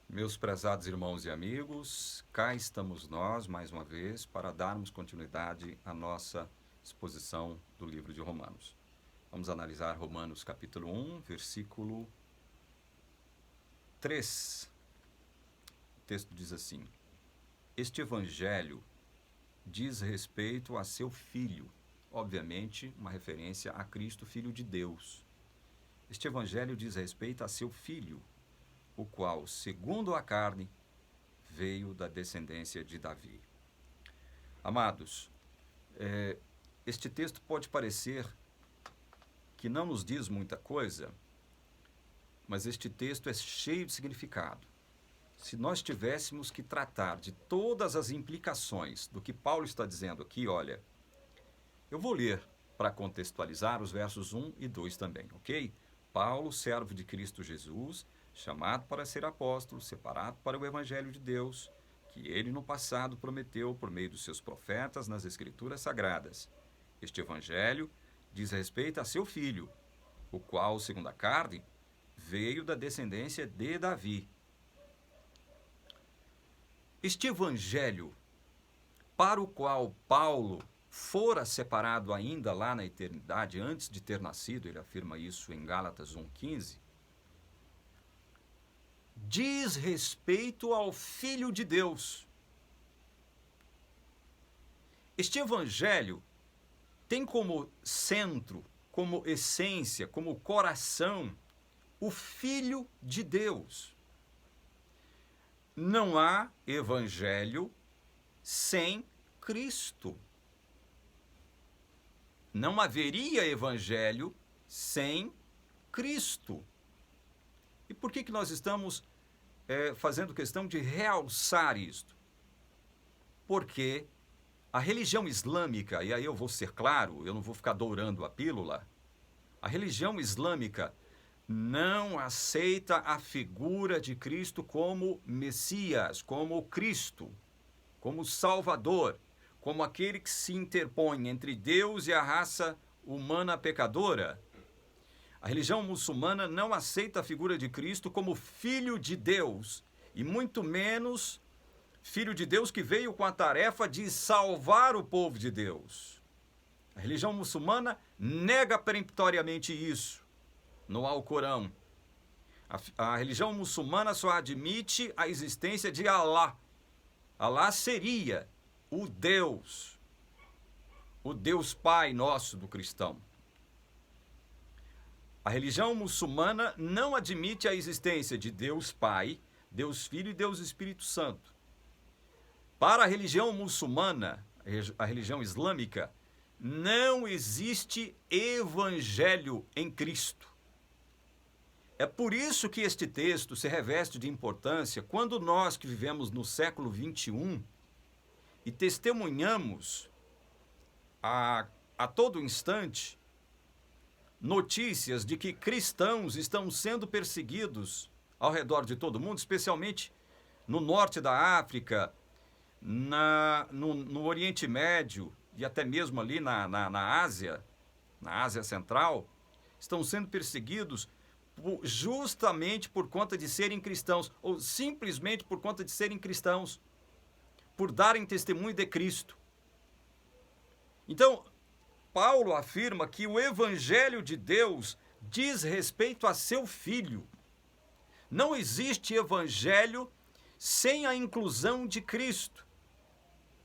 Meus prezados irmãos e amigos, cá estamos nós, mais uma vez, para darmos continuidade à nossa exposição do livro de Romanos. Vamos analisar Romanos capítulo 1, versículo 3. O texto diz assim: Este evangelho diz respeito a seu Filho, obviamente uma referência a Cristo, Filho de Deus. Este evangelho diz respeito a seu Filho, o qual, segundo a carne, veio da descendência de Davi. Amados, este texto pode parecer que não nos diz muita coisa, mas este texto é cheio de significado. Se nós tivéssemos que tratar de todas as implicações do que Paulo está dizendo aqui, olha, eu vou ler para contextualizar os versos 1 e 2 também, ok? Paulo, servo de Cristo Jesus, chamado para ser apóstolo, separado para o Evangelho de Deus, que ele no passado prometeu por meio dos seus profetas nas Escrituras Sagradas. Este Evangelho diz respeito a seu Filho, o qual, segundo a carne, veio da descendência de Davi. Este Evangelho, para o qual Paulo fora separado ainda lá na eternidade, antes de ter nascido, ele afirma isso em Gálatas 1,15, diz respeito ao Filho de Deus. Este Evangelho tem como centro, como essência, como coração, o Filho de Deus. Não há Evangelho sem Cristo. Não haveria Evangelho sem Cristo. E por que nós estamos fazendo questão de realçar isto? Porque a religião islâmica, e aí eu vou ser claro, eu não vou ficar dourando a pílula, a religião islâmica não aceita a figura de Cristo como Messias, como Cristo, como Salvador, como aquele que se interpõe entre Deus e a raça humana pecadora. A religião muçulmana não aceita a figura de Cristo como Filho de Deus, e muito menos Filho de Deus que veio com a tarefa de salvar o povo de Deus. A religião muçulmana nega peremptoriamente isso no Alcorão. A religião muçulmana só admite a existência de Alá. Alá seria o Deus Pai nosso do cristão. A religião muçulmana não admite a existência de Deus Pai, Deus Filho e Deus Espírito Santo. Para a religião muçulmana, a religião islâmica, não existe evangelho em Cristo. É por isso que este texto se reveste de importância quando nós que vivemos no século XXI e testemunhamos a todo instante notícias de que cristãos estão sendo perseguidos ao redor de todo o mundo, especialmente no norte da África, no Oriente Médio e até mesmo ali na Ásia Central, estão sendo perseguidos justamente por conta de serem cristãos, ou simplesmente por conta de serem cristãos, por darem testemunho de Cristo. Então, Paulo afirma que o Evangelho de Deus diz respeito a seu Filho. Não existe Evangelho sem a inclusão de Cristo.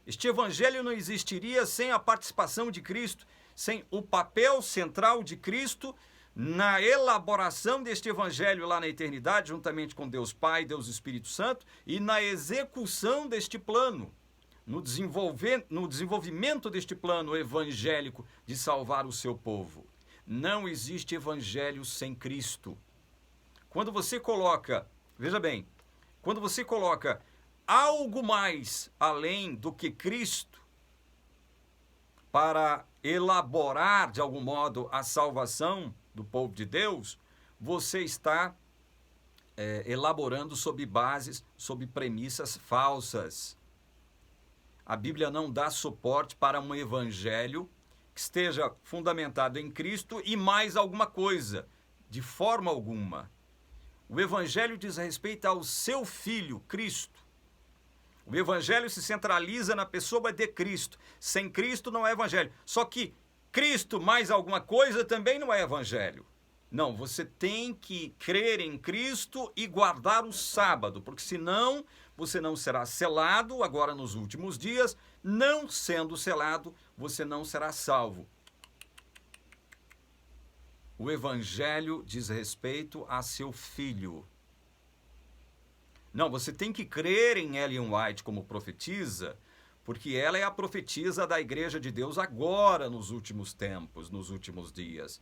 Este Evangelho não existiria sem a participação de Cristo, sem o papel central de Cristo na elaboração deste Evangelho lá na eternidade, juntamente com Deus Pai, Deus Espírito Santo, e na execução deste plano, no desenvolvimento deste plano evangélico de salvar o seu povo. Não existe Evangelho sem Cristo. Quando você coloca, veja bem, quando você coloca algo mais além do que Cristo para elaborar, de algum modo, a salvação do povo de Deus, você está elaborando sob bases, sob premissas falsas. A Bíblia não dá suporte para um evangelho que esteja fundamentado em Cristo e mais alguma coisa, de forma alguma. O Evangelho diz respeito ao seu Filho, Cristo. O Evangelho se centraliza na pessoa de Cristo. Sem Cristo não é Evangelho. Só que Cristo mais alguma coisa também não é Evangelho. Não, você tem que crer em Cristo e guardar o sábado, porque senão você não será selado agora nos últimos dias. Não sendo selado, você não será salvo. O Evangelho diz respeito a seu Filho. Não, você tem que crer em Ellen White como profetisa, porque ela é a profetisa da Igreja de Deus agora, nos últimos tempos, nos últimos dias.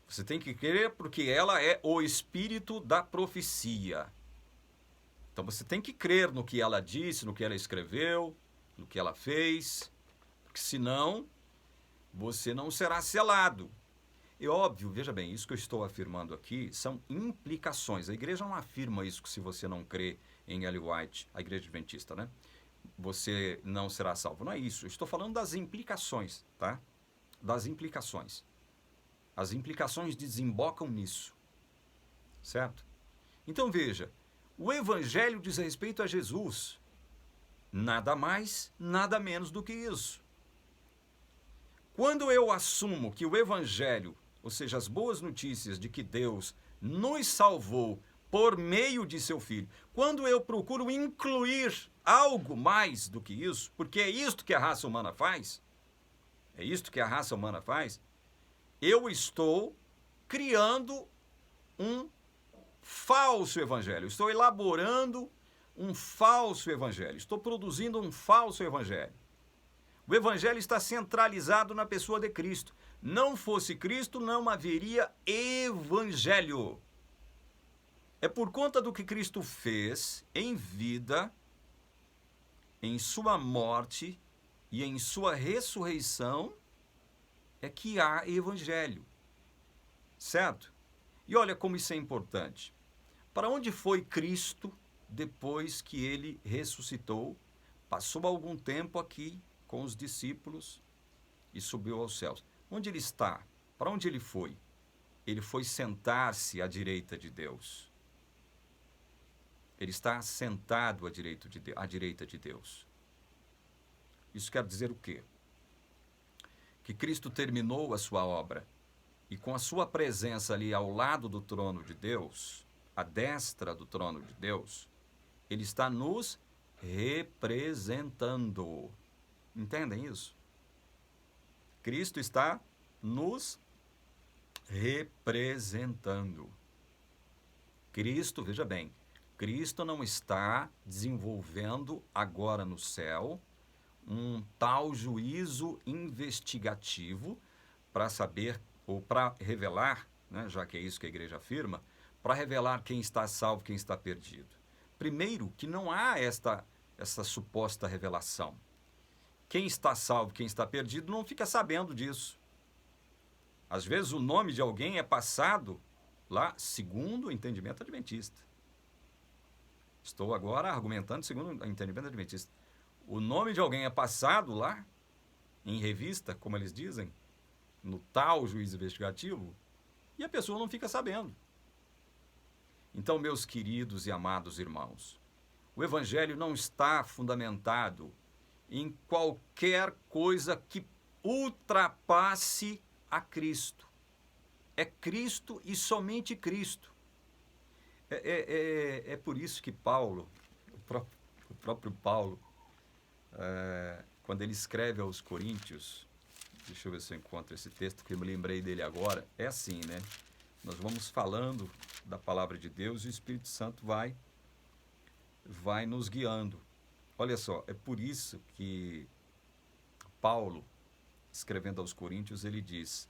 Você tem que crer porque ela é o espírito da profecia. Então você tem que crer no que ela disse, no que ela escreveu, no que ela fez, porque senão você não será selado. E óbvio, veja bem, isso que eu estou afirmando aqui são implicações. A igreja não afirma isso que se você não crê em Ellen White, a igreja adventista, né? Você não será salvo. Não é isso. Eu estou falando das implicações, tá? Das implicações. As implicações desembocam nisso, certo? Então veja, o Evangelho diz respeito a Jesus. Nada mais, nada menos do que isso. Quando eu assumo que o Evangelho, ou seja, as boas notícias de que Deus nos salvou por meio de seu Filho, quando eu procuro incluir algo mais do que isso, porque é isto que a raça humana faz, eu estou criando um falso evangelho, estou elaborando um falso evangelho, estou produzindo um falso evangelho. O evangelho está centralizado na pessoa de Cristo. Não fosse Cristo, não haveria evangelho. É por conta do que Cristo fez em vida, em sua morte e em sua ressurreição, é que há evangelho. Certo? E olha como isso é importante. Para onde foi Cristo depois que ele ressuscitou? Passou algum tempo aqui com os discípulos e subiu aos céus. Onde ele está? Para onde ele foi? Ele foi sentar-se à direita de Deus. Ele está sentado à direita de Deus. Isso quer dizer o quê? Que Cristo terminou a sua obra e com a sua presença ali ao lado do trono de Deus, à destra do trono de Deus, ele está nos representando. Entendem isso? Cristo está nos representando. Cristo, veja bem, Cristo não está desenvolvendo agora no céu um tal juízo investigativo para saber ou para revelar, né, já que é isso que a igreja afirma, para revelar quem está salvo, quem está perdido. Primeiro, que não há essa suposta revelação. Quem está salvo, quem está perdido, não fica sabendo disso. Às vezes o nome de alguém é passado lá segundo o entendimento adventista. Estou agora argumentando segundo o entendimento adventista. O nome de alguém é passado lá, em revista, como eles dizem, no tal juízo investigativo, e a pessoa não fica sabendo. Então, meus queridos e amados irmãos, o Evangelho não está fundamentado em qualquer coisa que ultrapasse a Cristo. É Cristo e somente Cristo. É por isso que Paulo, o próprio Paulo, quando ele escreve aos Coríntios, deixa eu ver se eu encontro esse texto, que eu me lembrei dele agora, é assim, né? Nós vamos falando da palavra de Deus e o Espírito Santo vai nos guiando. Olha só, é por isso que Paulo, escrevendo aos Coríntios, ele diz,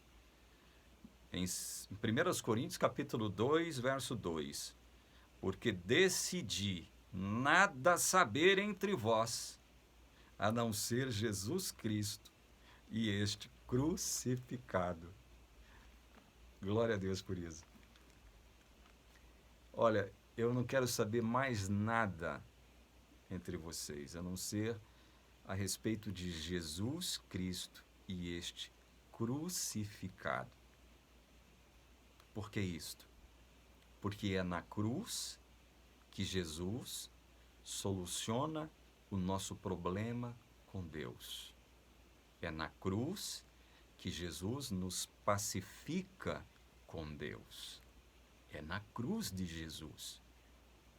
em 1 Coríntios capítulo 2, verso 2, porque decidi nada saber entre vós, a não ser Jesus Cristo e este crucificado. Glória a Deus por isso. Olha, eu não quero saber mais nada entre vocês, a não ser a respeito de Jesus Cristo e este crucificado. Por que isto? Porque é na cruz que Jesus soluciona o nosso problema com Deus. É na cruz que Jesus nos pacifica com Deus. É na cruz de Jesus.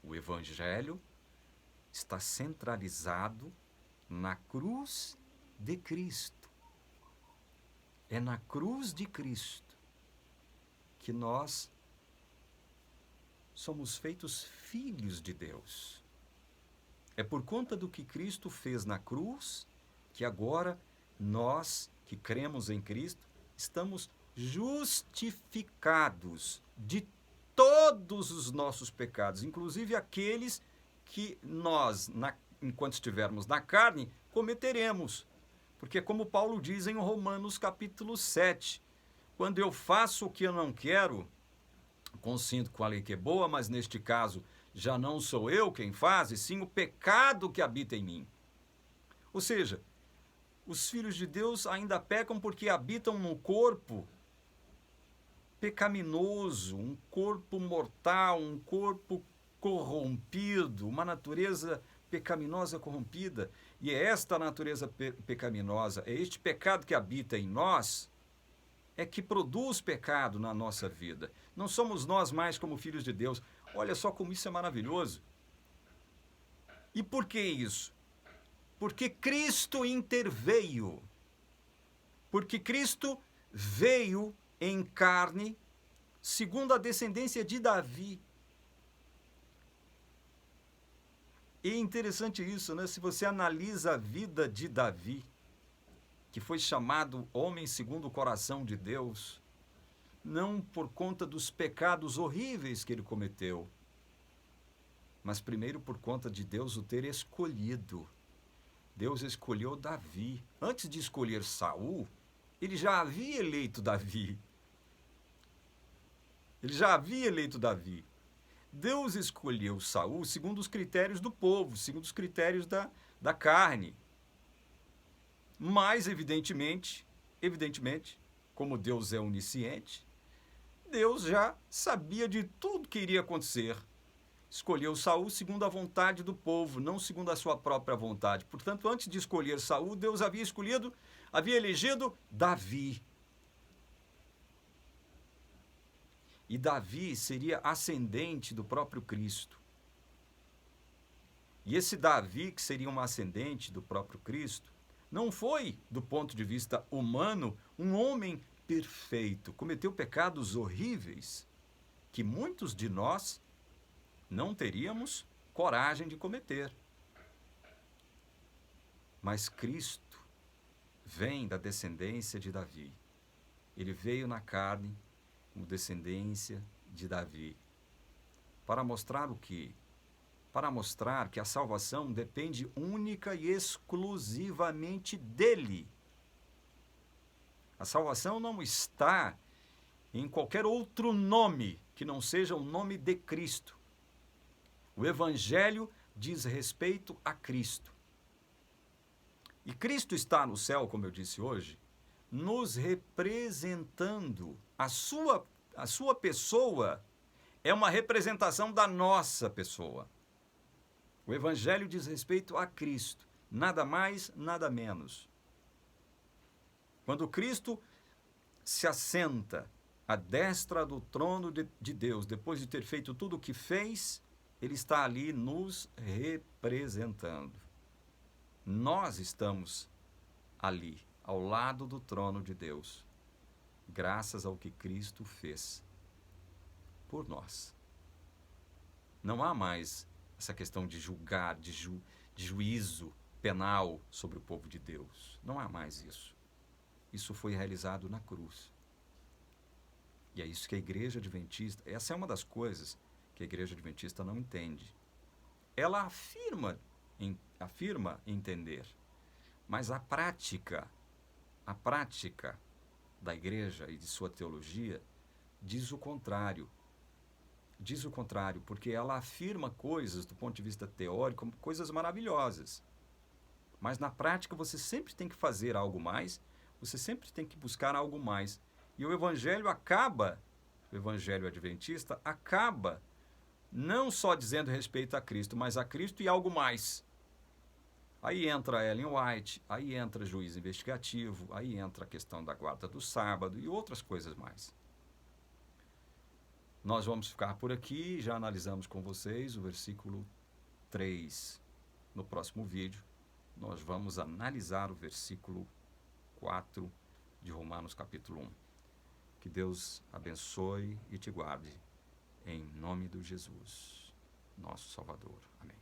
O Evangelho está centralizado na cruz de Cristo. É na cruz de Cristo que nós somos feitos filhos de Deus. É por conta do que Cristo fez na cruz que agora nós, que cremos em Cristo, estamos justificados de todos os nossos pecados, inclusive aqueles que nós, enquanto estivermos na carne, cometeremos. Porque como Paulo diz em Romanos capítulo 7, quando eu faço o que eu não quero, consinto com a lei que é boa, mas neste caso já não sou eu quem faz, e sim o pecado que habita em mim. Ou seja, os filhos de Deus ainda pecam porque habitam num corpo pecaminoso, um corpo mortal, um corpo corrompido, uma natureza pecaminosa corrompida. E é esta natureza pecaminosa, é este pecado que habita em nós, é que produz pecado na nossa vida. Não somos nós mais como filhos de Deus. Olha só como isso é maravilhoso. E por que isso? Porque Cristo interveio. Porque Cristo veio em carne, segundo a descendência de Davi. E é interessante isso, né? Se você analisa a vida de Davi, que foi chamado homem segundo o coração de Deus, não por conta dos pecados horríveis que ele cometeu, mas primeiro por conta de Deus o ter escolhido. Deus escolheu Davi. Antes de escolher Saul, ele já havia eleito Davi. Deus escolheu Saul segundo os critérios do povo, segundo os critérios da carne. Mas, evidentemente, como Deus é onisciente, Deus já sabia de tudo que iria acontecer. Escolheu Saul segundo a vontade do povo, não segundo a sua própria vontade. Portanto, antes de escolher Saul, Deus havia elegido Davi. E Davi seria ascendente do próprio Cristo. E esse Davi, que seria um ascendente do próprio Cristo, não foi, do ponto de vista humano, um homem perfeito. Cometeu pecados horríveis que muitos de nós não teríamos coragem de cometer. Mas Cristo vem da descendência de Davi. Ele veio na carne como descendência de Davi. Para mostrar o quê? Para mostrar que a salvação depende única e exclusivamente dele. A salvação não está em qualquer outro nome que não seja o nome de Cristo. O Evangelho diz respeito a Cristo. E Cristo está no céu, como eu disse hoje, nos representando. A sua pessoa é uma representação da nossa pessoa. O Evangelho diz respeito a Cristo, nada mais, nada menos. Quando Cristo se assenta à destra do trono de Deus, depois de ter feito tudo o que fez, ele está ali nos representando. Nós estamos ali, ao lado do trono de Deus, graças ao que Cristo fez por nós. Não há mais essa questão de julgar, de juízo penal sobre o povo de Deus. Não há mais isso. Isso foi realizado na cruz. E é isso que a Igreja Adventista, essa é uma das coisas que a Igreja Adventista não entende. Ela afirma entender, mas a prática da Igreja e de sua teologia diz o contrário. Diz o contrário, porque ela afirma coisas do ponto de vista teórico, coisas maravilhosas. Mas na prática você sempre tem que fazer algo mais, você sempre tem que buscar algo mais. E o Evangelho acaba o Evangelho Adventista acaba não só dizendo respeito a Cristo, mas a Cristo e algo mais. Aí entra Ellen White, aí entra juiz investigativo, aí entra a questão da guarda do sábado e outras coisas mais. Nós vamos ficar por aqui, já analisamos com vocês o versículo 3. No próximo vídeo, nós vamos analisar o versículo 4 de Romanos capítulo 1. Que Deus abençoe e te guarde, em nome de Jesus, nosso Salvador. Amém.